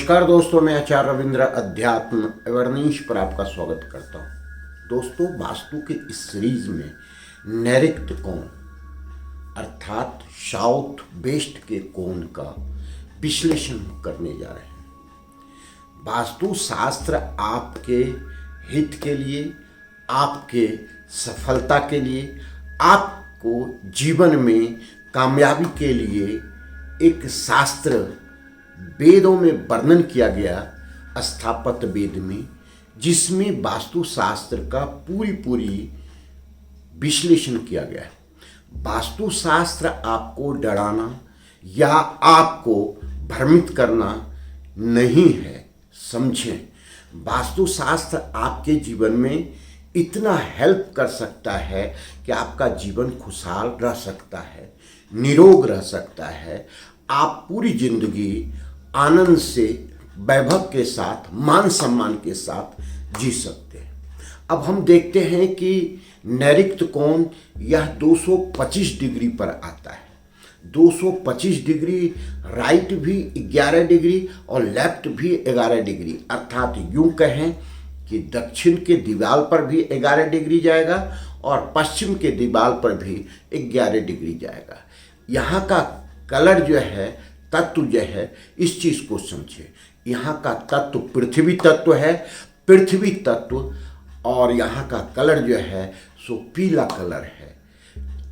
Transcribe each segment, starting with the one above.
नमस्कार दोस्तों, मैं आचार्य रविंद्र अध्यात्म अवेयरनेस पर आपका स्वागत करता हूँ। दोस्तों, वास्तु के इस सीरीज में नैऋत्य कोण अर्थात साउथ वेस्ट के कोण का विश्लेषण करने जा रहे हैं। वास्तु शास्त्र आपके हित के लिए, आपके सफलता के लिए, आपको जीवन में कामयाबी के लिए एक शास्त्र वेदों में वर्णन किया गया, स्थापत्य वेद में, जिसमें वास्तुशास्त्र का पूरी विश्लेषण किया गया है। वास्तुशास्त्र आपको डराना या आपको भ्रमित करना नहीं है, समझें। वास्तुशास्त्र आपके जीवन में इतना हेल्प कर सकता है कि आपका जीवन खुशहाल रह सकता है, निरोग रह सकता है। आप पूरी जिंदगी आनंद से, वैभव के साथ, मान सम्मान के साथ जी सकते हैं। अब हम देखते हैं कि नैऋत्य कोण यह 225 डिग्री पर आता है। 225 डिग्री राइट भी 11 डिग्री और लेफ्ट भी 11 डिग्री, अर्थात यूं कहें कि दक्षिण के दीवार पर भी 11 डिग्री जाएगा और पश्चिम के दीवार पर भी 11 डिग्री जाएगा। यहाँ का कलर जो है, तत्व जो है, इस चीज को समझे। यहाँ का तत्व पृथ्वी तत्व है, पृथ्वी तत्व, और यहाँ का कलर जो है सो पीला कलर है।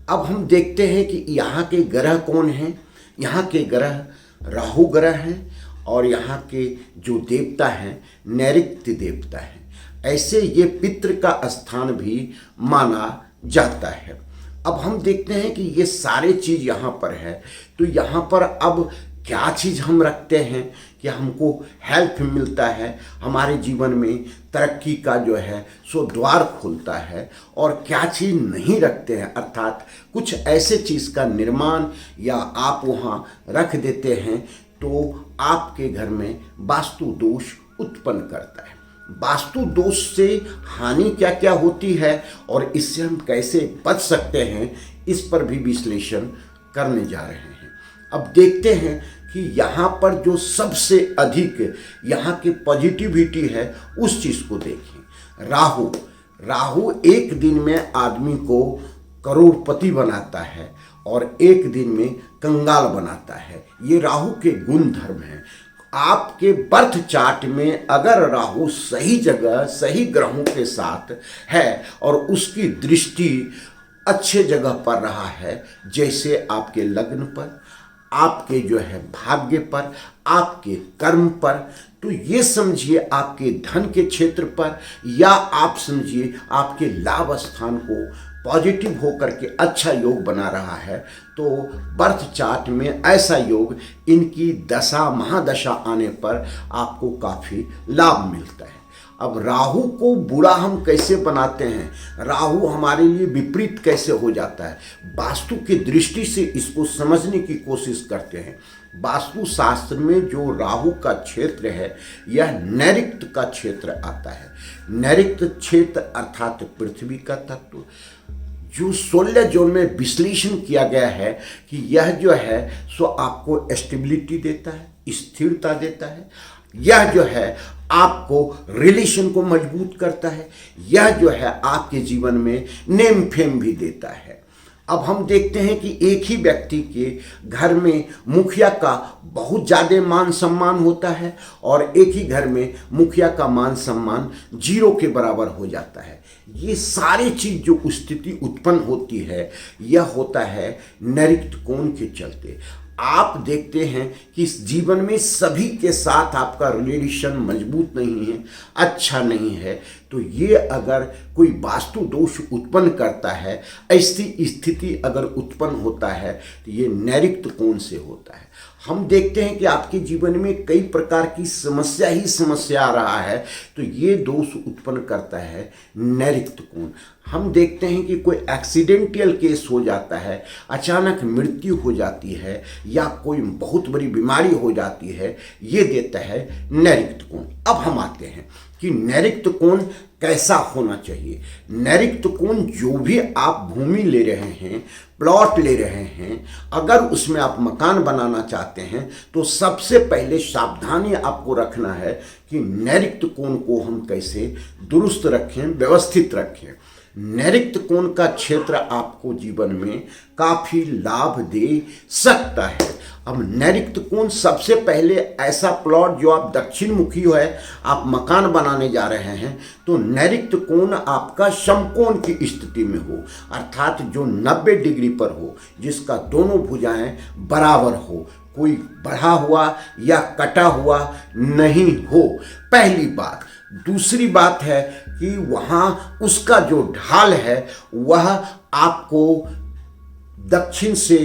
अब हम देखते हैं कि यहाँ के ग्रह कौन हैं। यहाँ के ग्रह राहु ग्रह हैं और यहाँ के जो देवता हैं नैऋत्य देवता हैं। ऐसे ये पितृ का स्थान भी माना जाता है। अब हम देखते हैं कि ये सारे चीज़ यहाँ पर है, तो यहाँ पर अब क्या चीज़ हम रखते हैं कि हमको हेल्प मिलता है, हमारे जीवन में तरक्की का जो है सो द्वार खुलता है, और क्या चीज़ नहीं रखते हैं, अर्थात कुछ ऐसे चीज़ का निर्माण या आप वहाँ रख देते हैं तो आपके घर में वास्तु दोष उत्पन्न करता है। वास्तु दोष से हानि क्या क्या होती है और इससे हम कैसे बच सकते हैं, इस पर भी विश्लेषण करने जा रहे हैं। अब देखते हैं कि यहाँ पर जो सबसे अधिक यहाँ की पॉजिटिविटी है उस चीज़ को देखें। राहु एक दिन में आदमी को करोड़पति बनाता है और एक दिन में कंगाल बनाता है। ये राहु के गुण धर्म हैं। आपके बर्थ चार्ट में अगर राहु सही जगह, सही ग्रहों के साथ है और उसकी दृष्टि अच्छे जगह पर रहा है, जैसे आपके लग्न पर, आपके जो है भाग्य पर, आपके कर्म पर, तो ये समझिए आपके धन के क्षेत्र पर, या आप समझिए आपके लाभ स्थान को पॉजिटिव होकर के अच्छा योग बना रहा है, तो बर्थ चार्ट में ऐसा योग इनकी दशा महादशा आने पर आपको काफ़ी लाभ मिलता है। अब राहु को बुरा हम कैसे बनाते हैं, राहु हमारे लिए विपरीत कैसे हो जाता है, वास्तु की दृष्टि से इसको समझने की कोशिश करते हैं। वास्तु शास्त्र में जो राहु का क्षेत्र है यह नैऋत्य का क्षेत्र आता है। नैऋत्य क्षेत्र अर्थात पृथ्वी का तत्व, जो 16 जोन में विश्लेषण किया गया है कि यह जो है सो आपको स्टेबिलिटी देता है, स्थिरता देता है। यह जो है आपको रिलेशन को मजबूत करता है। यह जो है आपके जीवन में नेम फेम भी देता है। अब हम देखते हैं कि एक ही व्यक्ति के घर में मुखिया का बहुत ज़्यादा मान सम्मान होता है और एक ही घर में मुखिया का मान सम्मान 0 के बराबर हो जाता है। ये सारी चीज़ जो स्थिति उत्पन्न होती है यह होता है नैऋत्य कोण के चलते। आप देखते हैं कि इस जीवन में सभी के साथ आपका रिलेशन मजबूत नहीं है, अच्छा नहीं है, तो ये अगर कोई वास्तु दोष उत्पन्न करता है, ऐसी स्थिति अगर उत्पन्न होता है तो ये नैऋत्य कोण से होता है। हम देखते हैं कि आपके जीवन में कई प्रकार की समस्या ही समस्या आ रहा है, तो ये दोष उत्पन्न करता है नैऋत्य कोण। हम देखते हैं कि कोई एक्सीडेंटल केस हो जाता है, अचानक मृत्यु हो जाती है या कोई बहुत बड़ी बीमारी हो जाती है, ये देता है नैऋत्य कोण। अब हम आते हैं कि नैऋत्य कोण कैसा होना चाहिए। नैऋत्य कोण जो भी आप भूमि ले रहे हैं, प्लॉट ले रहे हैं, अगर उसमें आप मकान बनाना चाहते हैं तो सबसे पहले सावधानी आपको रखना है कि नैऋत्य कोण को हम कैसे दुरुस्त रखें, व्यवस्थित रखें। नैऋत्य कोण का क्षेत्र आपको जीवन में काफ़ी लाभ दे सकता है। अब नैऋत्य कोण सबसे पहले ऐसा प्लॉट जो आप दक्षिण मुखी है, आप मकान बनाने जा रहे हैं, तो नैऋत्य कोण आपका समकोण की स्थिति में हो, अर्थात जो 90 डिग्री पर हो, जिसका दोनों भुजाएं बराबर हो, कोई बढ़ा हुआ या कटा हुआ नहीं हो, पहली बात। दूसरी बात है कि वहाँ उसका जो ढाल है वह आपको दक्षिण से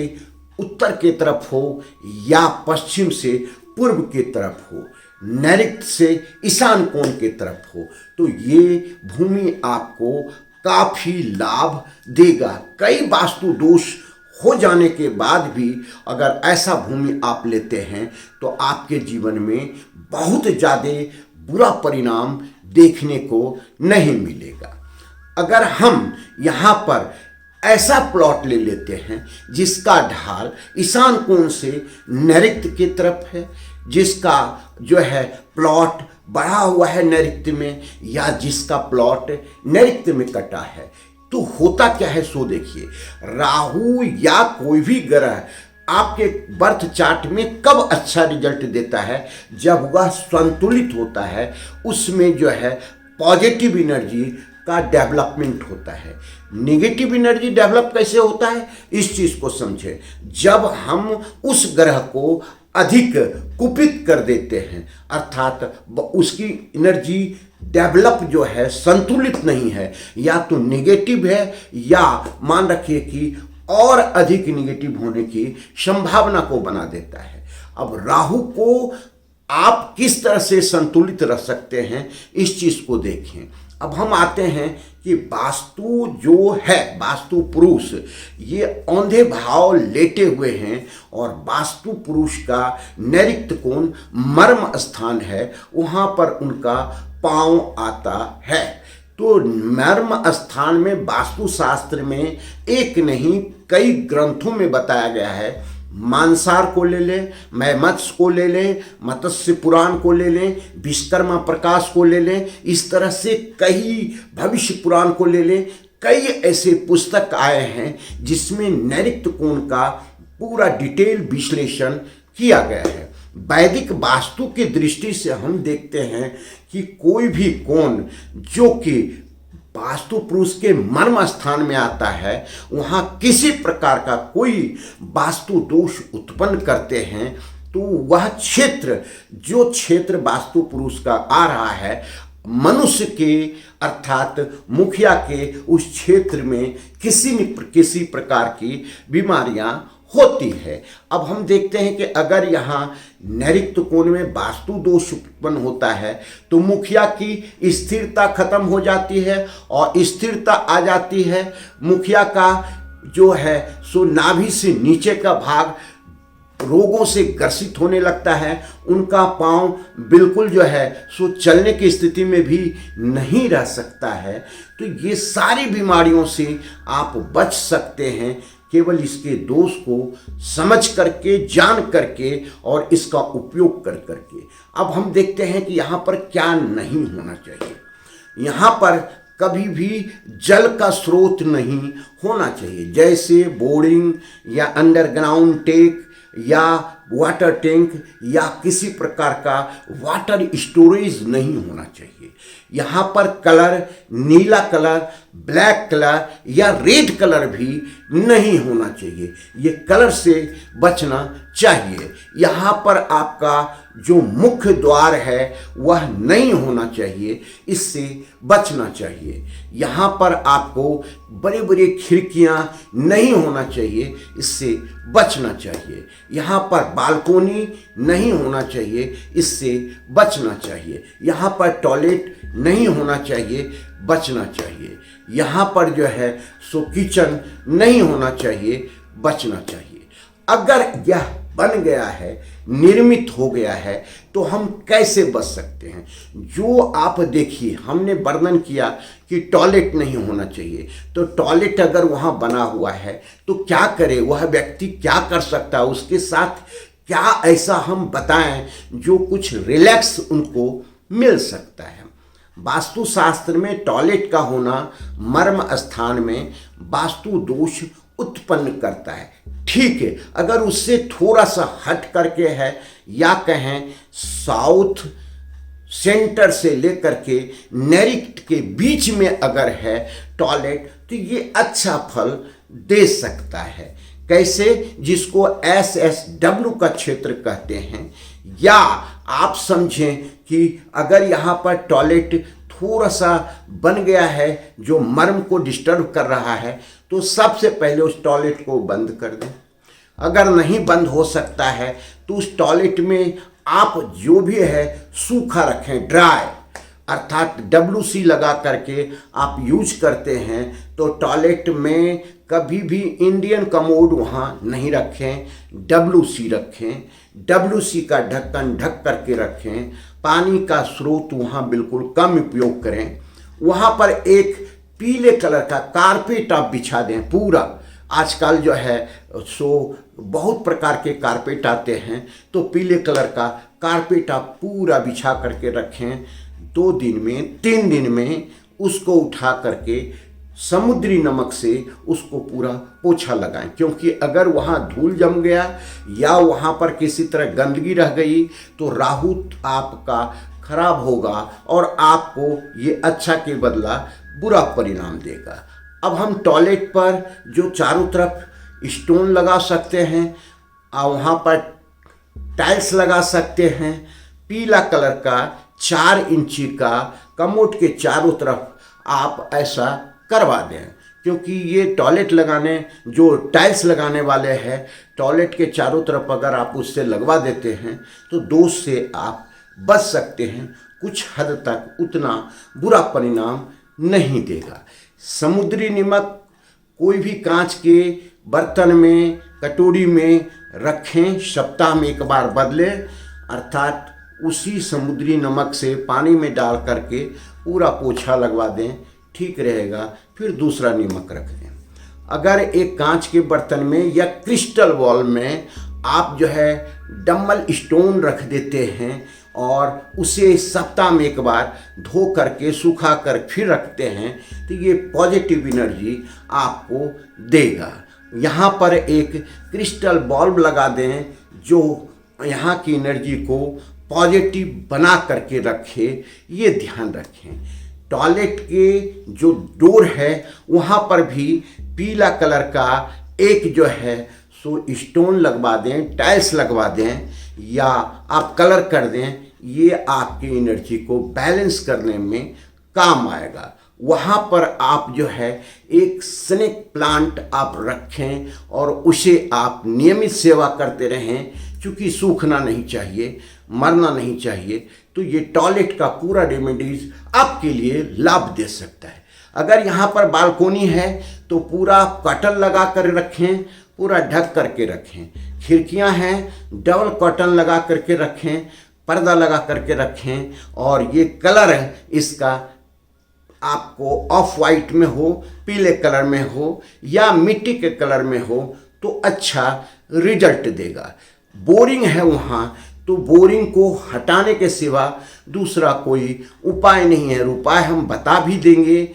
उत्तर के तरफ हो या पश्चिम से पूर्व के तरफ हो, नैऋत्य से ईशान कोण के तरफ हो, तो ये भूमि आपको काफ़ी लाभ देगा। कई वास्तु दोष हो जाने के बाद भी अगर ऐसा भूमि आप लेते हैं तो आपके जीवन में बहुत ज़्यादा बुरा परिणाम देखने को नहीं मिलेगा। अगर हम यहाँ पर ऐसा प्लॉट ले लेते हैं जिसका ढाल ईशान कोण से नैऋत्य की तरफ है, जिसका जो है प्लॉट बढ़ा हुआ है नैऋत्य में, या जिसका प्लॉट नैऋत्य में कटा है, तो होता क्या है सो देखिए। राहु या कोई भी ग्रह आपके बर्थ चार्ट में कब अच्छा रिजल्ट देता है, जब वह संतुलित होता है, उसमें जो है पॉजिटिव एनर्जी का डेवलपमेंट होता है। नेगेटिव एनर्जी डेवलप कैसे होता है, इस चीज़ को समझें। जब हम उस ग्रह को अधिक कुपित कर देते हैं, अर्थात उसकी एनर्जी डेवलप जो है संतुलित नहीं है, या तो नेगेटिव है या मान रखिए कि और अधिक नेगेटिव होने की संभावना को बना देता है। अब राहु को आप किस तरह से संतुलित रख सकते हैं, इस चीज़ को देखें। अब हम आते हैं कि वास्तु जो है, वास्तु पुरुष ये औंधे भाव लेटे हुए हैं, और वास्तु पुरुष का नैऋत्य कोण मर्म स्थान है, वहाँ पर उनका पांव आता है। तो मर्म स्थान में वास्तुशास्त्र में एक नहीं कई ग्रंथों में बताया गया है। मानसार को ले लें, मत्स्य को ले लें, मत्स्य पुराण को ले लें, विश्वकर्मा प्रकाश को ले लें, इस तरह से कई भविष्य पुराण को ले लें। कई ऐसे पुस्तक आए हैं जिसमें नैऋत्य कोण का पूरा डिटेल विश्लेषण किया गया है। वैदिक वास्तु की दृष्टि से हम देखते हैं कि कोई भी कोण जो कि वास्तु पुरुष के मर्म स्थान में आता है, वहाँ किसी प्रकार का कोई वास्तु दोष उत्पन्न करते हैं, तो वह क्षेत्र जो क्षेत्र वास्तु पुरुष का आ रहा है, मनुष्य के अर्थात मुखिया के उस क्षेत्र में किसी प्रकार की बीमारियां होती है। अब हम देखते हैं कि अगर यहाँ नैऋत्य कोण में वास्तु दोष उत्पन्न होता है तो मुखिया की स्थिरता खत्म हो जाती है, और स्थिरता आ जाती है। मुखिया का जो है सो नाभि से नीचे का भाग रोगों से ग्रसित होने लगता है, उनका पांव बिल्कुल जो है सो चलने की स्थिति में भी नहीं रह सकता है। तो ये सारी बीमारियों से आप बच सकते हैं केवल इसके दोष को समझ करके, जान करके और इसका उपयोग कर करके। अब हम देखते हैं कि यहाँ पर क्या नहीं होना चाहिए। यहाँ पर कभी भी जल का स्रोत नहीं होना चाहिए, जैसे बोरिंग या अंडरग्राउंड टैंक या वाटर टैंक या किसी प्रकार का वाटर स्टोरेज नहीं होना चाहिए। यहाँ पर कलर, नीला कलर, ब्लैक कलर या रेड कलर भी नहीं होना चाहिए। ये कलर से बचना चाहिए। यहाँ पर आपका जो मुख्य द्वार है वह नहीं होना चाहिए, इससे बचना चाहिए। यहाँ पर आपको बड़े बड़े खिड़कियाँ नहीं होना चाहिए, इससे बचना चाहिए। यहाँ पर बालकोनी नहीं होना चाहिए, इससे बचना चाहिए। यहाँ पर टॉयलेट नहीं होना चाहिए, बचना चाहिए। यहाँ पर जो है सो किचन नहीं होना चाहिए, बचना चाहिए। अगर यह बन गया है, निर्मित हो गया है, तो हम कैसे बच सकते हैं। जो आप देखिए, हमने वर्णन किया कि टॉयलेट नहीं होना चाहिए, तो टॉयलेट अगर वहाँ बना हुआ है तो क्या करे वह व्यक्ति, क्या कर सकता है, उसके साथ क्या ऐसा हम बताएं जो कुछ रिलैक्स उनको मिल सकता है। वास्तुशास्त्र में टॉयलेट का होना मर्म स्थान में वास्तु दोष उत्पन्न करता है। ठीक है, अगर उससे थोड़ा सा हट करके है या कहें साउथ सेंटर से लेकर के नैऋत्य के बीच में अगर है टॉयलेट, तो ये अच्छा फल दे सकता है। कैसे, जिसको SSW का क्षेत्र कहते हैं, या आप समझें कि अगर यहाँ पर टॉयलेट थोड़ा सा बन गया है जो मर्म को डिस्टर्ब कर रहा है, तो सबसे पहले उस टॉयलेट को बंद कर दें। अगर नहीं बंद हो सकता है तो उस टॉयलेट में आप जो भी है सूखा रखें, ड्राई, अर्थात WC लगा करके आप यूज करते हैं, तो टॉयलेट में कभी भी इंडियन कमोड वहाँ नहीं रखें, WC रखें। WC का ढक्कन ढक करके रखें। पानी का स्रोत वहाँ बिल्कुल कम उपयोग करें। वहाँ पर एक पीले कलर का कारपेट आप बिछा दें पूरा। आजकल जो है सो बहुत प्रकार के कारपेट आते हैं, तो पीले कलर का कारपेट आप पूरा बिछा करके रखें। 2 दिन में 3 दिन में उसको उठा करके समुद्री नमक से उसको पूरा पोछा लगाएं, क्योंकि अगर वहाँ धूल जम गया या वहाँ पर किसी तरह गंदगी रह गई तो राहु आपका खराब होगा और आपको ये अच्छा के बदला बुरा परिणाम देगा। अब हम टॉयलेट पर जो चारों तरफ स्टोन लगा सकते हैं और वहाँ पर टाइल्स लगा सकते हैं। पीला कलर का 4 इंची का कमोड के चारों तरफ आप ऐसा करवा दें, क्योंकि ये टॉयलेट लगाने जो टाइल्स लगाने वाले हैं, टॉयलेट के चारों तरफ अगर आप उससे लगवा देते हैं तो दोष से आप बच सकते हैं। कुछ हद तक उतना बुरा परिणाम नहीं देगा। समुद्री नमक कोई भी कांच के बर्तन में, कटोरी में रखें, सप्ताह में 1 बार बदलें, अर्थात उसी समुद्री नमक से पानी में डाल करके पूरा पोछा लगवा दें, ठीक रहेगा। फिर दूसरा नमक रख दें। अगर एक कांच के बर्तन में या क्रिस्टल बॉल में आप जो है डम्बल स्टोन रख देते हैं और उसे सप्ताह में 1 बार धो करके सुखा कर फिर रखते हैं, तो ये पॉजिटिव एनर्जी आपको देगा। यहाँ पर एक क्रिस्टल बल्ब लगा दें जो यहाँ की एनर्जी को पॉजिटिव बना करके रखे, ये ध्यान रखें। टॉयलेट के जो डोर है वहाँ पर भी पीला कलर का एक जो है सो स्टोन लगवा दें, टाइल्स लगवा दें या आप कलर कर दें। ये आपकी एनर्जी को बैलेंस करने में काम आएगा। वहाँ पर आप जो है एक स्नेक प्लांट आप रखें और उसे आप नियमित सेवा करते रहें, क्योंकि सूखना नहीं चाहिए, मरना नहीं चाहिए। तो ये टॉयलेट का पूरा रेमेडीज आपके लिए लाभ दे सकता है। अगर यहाँ पर बालकोनी है तो पूरा कॉटन लगा कर रखें, पूरा ढक करके रखें। खिड़कियाँ हैं, डबल कॉटन लगा करके रखें, पर्दा लगा करके रखें। और ये कलर है इसका आपको ऑफ वाइट में हो, पीले कलर में हो या मिट्टी के कलर में हो तो अच्छा रिजल्ट देगा। बोरिंग है वहाँ तो बोरिंग को हटाने के सिवा दूसरा कोई उपाय नहीं है। उपाय हम बता भी देंगे।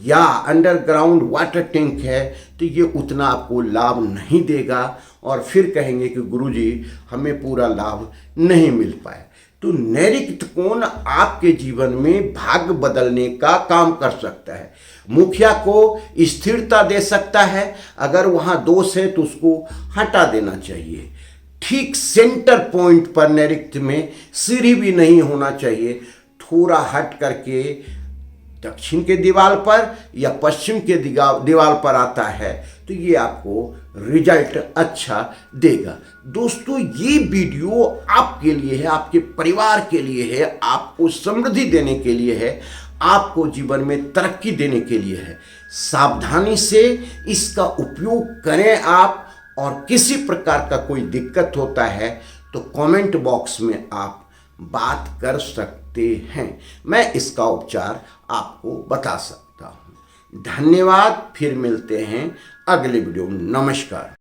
या अंडरग्राउंड वाटर टैंक है तो ये उतना आपको लाभ नहीं देगा और फिर कहेंगे कि गुरुजी हमें पूरा लाभ नहीं मिल पाया। तो नैऋत्य कोण आपके जीवन में भाग्य बदलने का काम कर सकता है। मुखिया को स्थिरता दे सकता है। अगर वहाँ दोष है तो उसको हटा देना चाहिए। ठीक सेंटर पॉइंट पर नैऋत्य में सीढ़ी भी नहीं होना चाहिए। थोड़ा हट करके दक्षिण के दीवार पर या पश्चिम के दीवार पर आता है तो ये आपको रिजल्ट अच्छा देगा। दोस्तों ये वीडियो आपके लिए है, आपके परिवार के लिए है, आपको समृद्धि देने के लिए है, आपको जीवन में तरक्की देने के लिए है। सावधानी से इसका उपयोग करें आप और किसी प्रकार का कोई दिक्कत होता है तो कमेंट बॉक्स में आप बात कर सकते हैं, मैं इसका उपचार आपको बता सकता हूँ। धन्यवाद, फिर मिलते हैं अगले वीडियो में। नमस्कार।